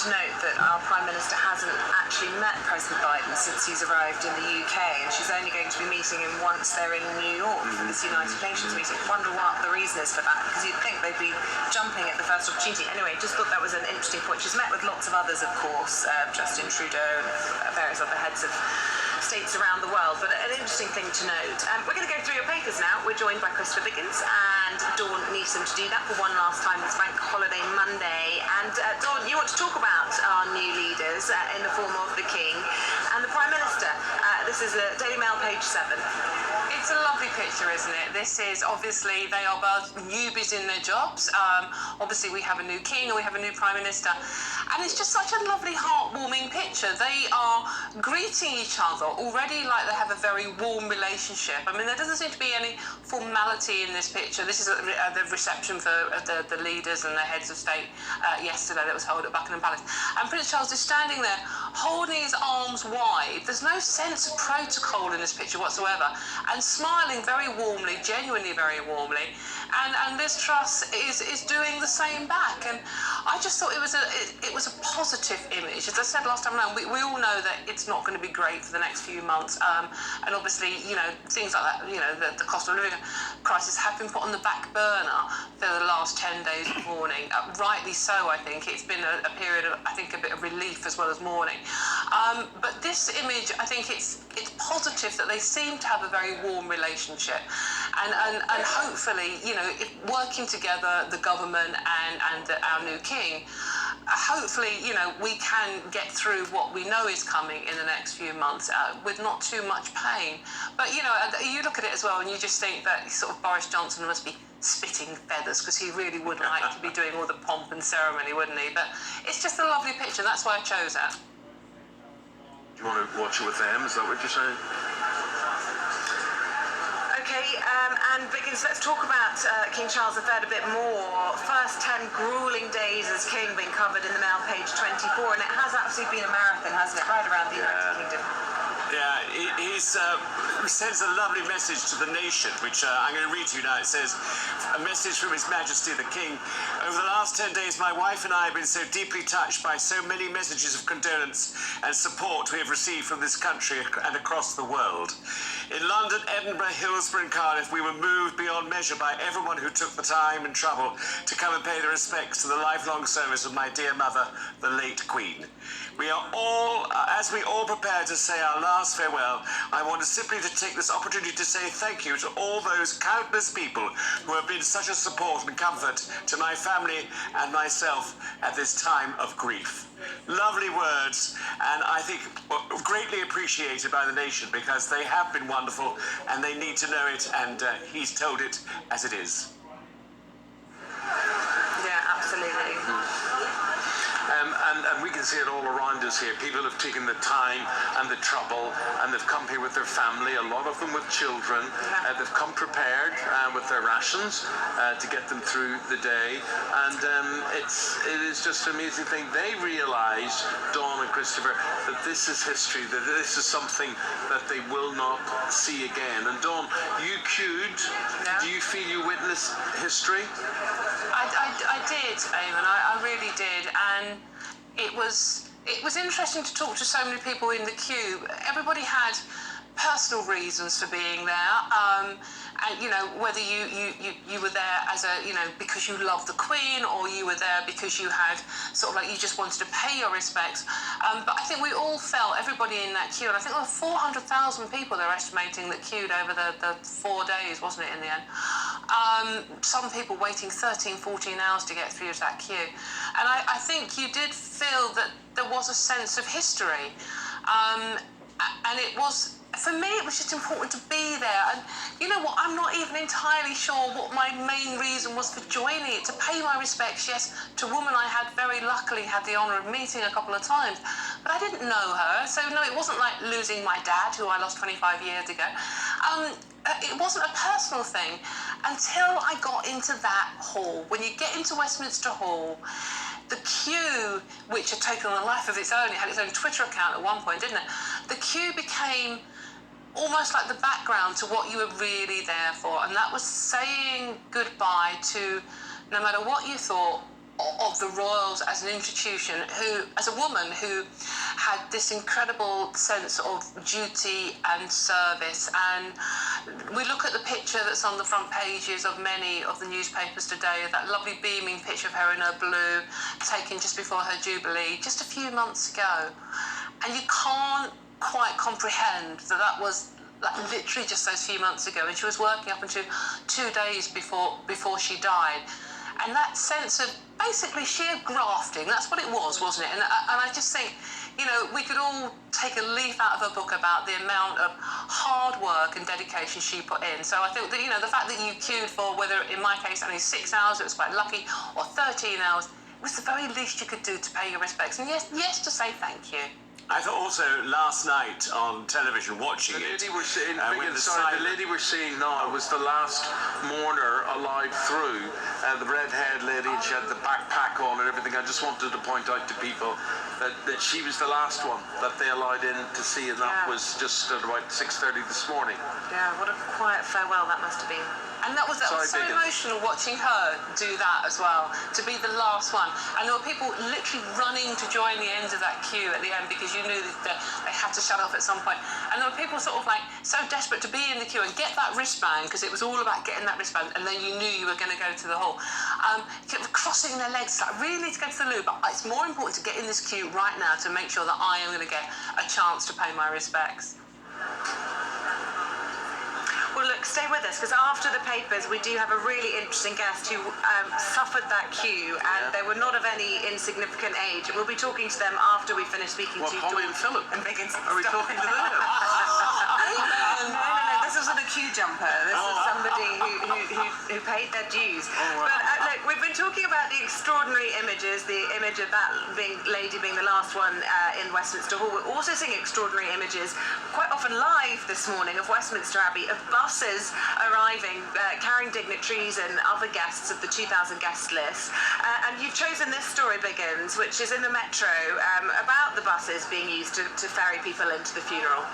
to note that our Prime Minister hasn't actually met President Biden since he's arrived in the UK, and she's only going to be meeting him once they're in New York for this United Nations meeting. I wonder what the reason is for that, because you'd think they'd be jumping at the first opportunity. Anyway, just thought that was an interesting point. She's met with lots of others, of course, Justin Trudeau and various other heads of states around the world, but an interesting thing to note. We're going to go through your papers now. We're joined by Christopher Biggins and Dawn Neeson to do that for one last time this Bank Holiday Monday. And Dawn, you want to talk about our new leaders in the form of the King and the Prime Minister. This is the Daily Mail, page 7. It's a lovely picture, isn't it? This is obviously, they are both newbies in their jobs. Obviously, we have a new King and we have a new Prime Minister. And it's just such a lovely, heartwarming picture. They are greeting each other already like they have a very warm relationship. I mean, there doesn't seem to be any formality in this picture. This is the reception for the leaders and the heads of state yesterday that was held at Buckingham Palace. And Prince Charles is standing there holding his arms wide. There's no sense of protocol in this picture whatsoever. And smiling very warmly, genuinely very warmly. And Liz Truss is doing the same back. And I just thought it was a positive image. As I said last time around, we all know that it's not going to be great for the next few months. And obviously, you know, things like that, you know, the cost of living crisis have been put on the back burner for the last 10 days of mourning. Rightly so, I think. It's been a period of, I think, a bit of relief as well as mourning. But this image, I think it's positive that they seem to have a very warm relationship. And hopefully, you know, working together, the government and our new King, hopefully, you know, we can get through what we know is coming in the next few months with not too much pain. But, you know, you look at it as well and you just think that sort of Boris Johnson must be spitting feathers, because he really would like to be doing all the pomp and ceremony, wouldn't he? But it's just a lovely picture. That's why I chose it. Do you want to watch it with them? Is that what you're saying? Okay, and Biggins, let's talk about King Charles III a bit more. First 10 gruelling days as King being covered in the Mail, page 24, and it has absolutely been a marathon, hasn't it, right around the United Kingdom? Yeah, he sends a lovely message to the nation, which I'm going to read to you now. It says, a message from His Majesty the King. Over the last 10 days, my wife and I have been so deeply touched by so many messages of condolence and support we have received from this country and across the world. In London, Edinburgh, Hillsborough and Cardiff, we were moved beyond measure by everyone who took the time and trouble to come and pay their respects to the lifelong service of my dear mother, the late Queen. We are all, as we all prepare to say our last farewell, I want simply to take this opportunity to say thank you to all those countless people who have been such a support and comfort to my family and myself at this time of grief. Lovely words, and I think greatly appreciated by the nation, because they have been wonderful and they need to know it, and he's told it as it is. Yeah, absolutely. And we can see it all around us here. People have taken the time and the trouble, and they've come here with their family, a lot of them with children. They've come prepared with their rations to get them through the day. And it is just an amazing thing. They realise, Dawn and Christopher, that this is history, that this is something that they will not see again. And Dawn, you queued. Yeah. Do you feel you witnessed history? I did, Eamonn. I really did, and it was interesting to talk to so many people in the queue. Everybody had personal reasons for being there, and you know, whether you were there as a, you know, because you loved the Queen, or you were there because you had sort of like, you just wanted to pay your respects. But I think we all felt, everybody in that queue, and I think there were 400,000 people they're estimating that queued over the 4 days, wasn't it, in the end? Some people waiting 13, 14 hours to get through to that queue. And I think you did feel that there was a sense of history. And it was, for me, it was just important to be there. And you know what, I'm not even entirely sure what my main reason was for joining it, to pay my respects, yes, to a woman I had very luckily had the honour of meeting a couple of times. But I didn't know her, so no, it wasn't like losing my dad, who I lost 25 years ago. It wasn't a personal thing until I got into that hall. When you get into Westminster Hall, the queue, which had taken on a life of its own, it had its own Twitter account at one point, didn't it? The queue became almost like the background to what you were really there for, and that was saying goodbye to, no matter what you thought, of the royals as an institution, who, as a woman who had this incredible sense of duty and service. And we look at the picture that's on the front pages of many of the newspapers today, that lovely beaming picture of her in her blue, taken just before her jubilee, just a few months ago. And you can't quite comprehend that that was like literally just those few months ago, and she was working up until 2 days before she died. And that sense of basically sheer grafting, that's what it was, wasn't it? And I just think, you know, we could all take a leaf out of her book about the amount of hard work and dedication she put in. So I think that, you know, the fact that you queued for, whether in my case only 6 hours, it was quite lucky, or 13 hours, it was the very least you could do to pay your respects. And yes, to say thank you. I thought also last night on television watching the it. lady we're seeing, the lady we're seeing now was the last mourner allowed through. The red-haired lady, and she had the backpack on and everything. I just wanted to point out to people that she was the last one that they allowed in to see, and that was just at about 6:30 this morning. Yeah, what a quiet farewell that must have been. And that was so emotional watching her do that as well, to be the last one. And there were people literally running to join the end of that queue at the end, because you knew that they had to shut off at some point. And there were people sort of like so desperate to be in the queue and get that wristband, because it was all about getting that wristband, and then you knew you were going to go to the hall. Crossing their legs, like really to go to the loo, but it's more important to get in this queue right now to make sure that I am going to get a chance to pay my respects. Well, look, stay with us, because after the papers, we do have a really interesting guest who suffered that queue, and they were not of any insignificant age. We'll be talking to them after we finish speaking to Holly and Philip. And Megan. Are we talking to them? No. This isn't a queue jumper. This is somebody who paid their dues. Wow. But look, we've been talking about the extraordinary images, the image of that lady being the last one in Westminster Hall. We're also seeing extraordinary images, quite often live this morning, of Westminster Abbey, of buses arriving, carrying dignitaries and other guests of the 2,000 guest list. And you've chosen this story, Biggins, which is in the Metro, about the buses being used to ferry people into the funeral.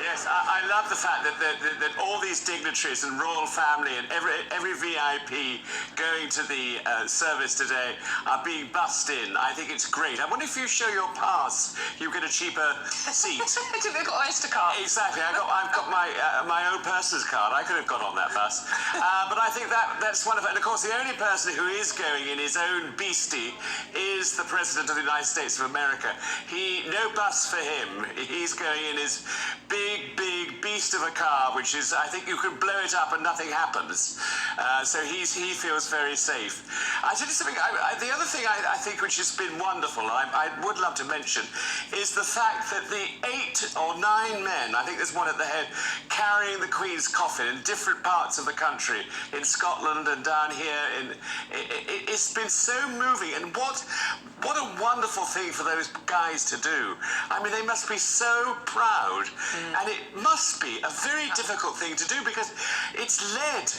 Yes, I love the fact that all these dignitaries and royal family and every VIP going to the service today are being bussed in. I think it's great. I wonder if you show your pass, you get a cheaper seat. Have you got Oyster card? Exactly. I've got my own person's card. I could have got on that bus. But I think that's wonderful. And of course, the only person who is going in his own beastie is the President of the United States of America. No bus for him. He's going in his big beast of a car, which is, I think you can blow it up and nothing happens. So he feels very safe. I tell you something, the other thing I think which has been wonderful, I would love to mention, is the fact that the 8 or 9 men, I think there's one at the head, carrying the Queen's coffin in different parts of the country, in Scotland and down here, it's been so moving, and what a wonderful thing for those guys to do. I mean, they must be so proud, and it must be a very difficult thing to do, because it's lead,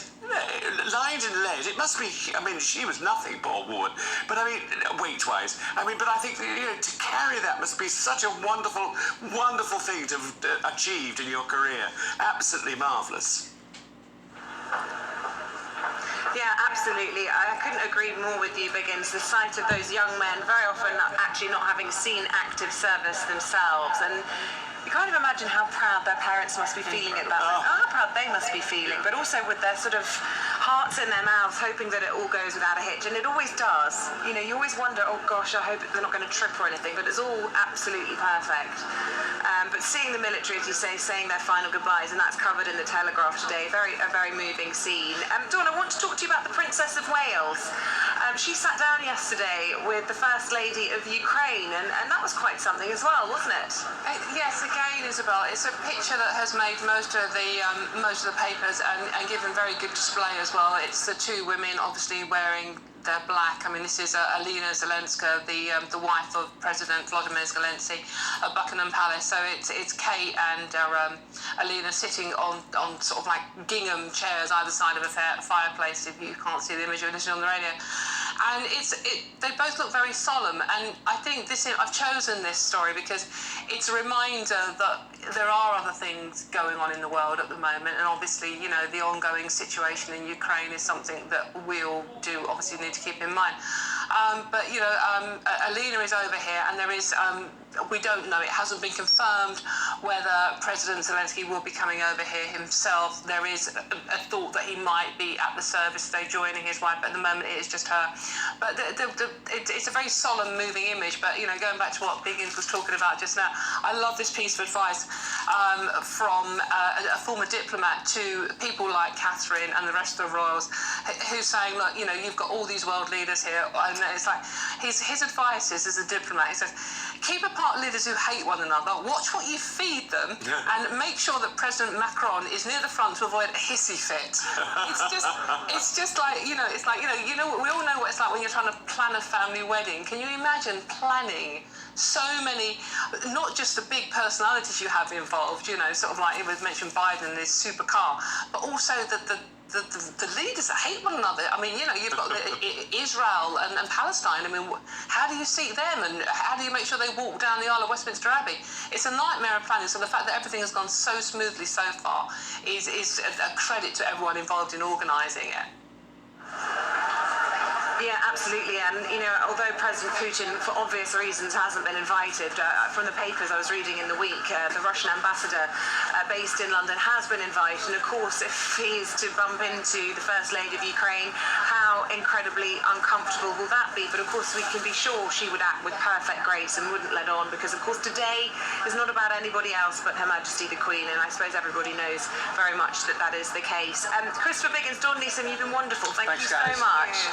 lined in lead. It must be, I mean, she was nothing, poor woman, but I mean, weight-wise, but I think, to carry that must be such a wonderful, wonderful thing to have achieved in your career. Absolutely marvellous. Yeah, absolutely. I couldn't agree more with you, Biggins. The sight of those young men, very often actually not having seen active service themselves, and you can't even imagine how proud their parents must be feeling at that moment. How proud they must be feeling, but also with their sort of hearts in their mouths, hoping that it all goes without a hitch, and it always does. You know, you always wonder, oh gosh, I hope they're not going to trip or anything, but it's all absolutely perfect. But seeing the military, as you say, saying their final goodbyes, and that's covered in the Telegraph today, a very moving scene. Dawn, I want to talk to you about the Princess of Wales. She sat down yesterday with the First Lady of Ukraine, and that was quite something as well, wasn't it? Yes, again, Isabel, it's a picture that has made most of the papers and given very good display as well. It's the two women obviously wearing their black. I mean, this is Alina Zelenska, the wife of President Volodymyr Zelensky at Buckingham Palace. So it's Kate and Alina sitting on sort of like gingham chairs either side of a fireplace, if you can't see the image, you're listening on the radio. And they both look very solemn, and I think I've chosen this story because it's a reminder that there are other things going on in the world at the moment, and obviously, you know, the ongoing situation in Ukraine is something that we all do obviously need to keep in mind. But you know, Alina is over here, and there is. We don't know. It hasn't been confirmed whether President Zelensky will be coming over here himself. There is a thought that he might be at the service today joining his wife, but at the moment it is just her. But it's a very solemn, moving image. But you know, going back to what Biggins was talking about just now, I love this piece of advice from a former diplomat to people like Catherine and the rest of the royals, who's saying, look, you know, you've got all these world leaders here, and it's like his advice is, as a diplomat, he says, keep apart leaders who hate one another, watch what you feed them, and make sure that President Macron is near the front to avoid a hissy fit. It's just like, you know, it's like, you know, we all know what it's like when you're trying to plan a family wedding. Can you imagine planning so many, not just the big personalities you have involved, you know, sort of like it was mentioned Biden and his supercar, but also the leaders that hate one another. I mean, you know, you've got Israel and Palestine. I mean, how do you seat them, and how do you make sure they walk down the aisle of Westminster Abbey? It's a nightmare of planning. So the fact that everything has gone so smoothly so far is a credit to everyone involved in organising it. Yeah, absolutely. And, you know, although President Putin, for obvious reasons, hasn't been invited, from the papers I was reading in the week, the Russian ambassador based in London has been invited. And, of course, if he is to bump into the First Lady of Ukraine, how incredibly uncomfortable will that be? But, of course, we can be sure she would act with perfect grace and wouldn't let on, because, of course, today is not about anybody else but Her Majesty the Queen. And I suppose everybody knows very much that that is the case. Christopher Biggins, Dawn Neeson, you've been wonderful. Thank you so much.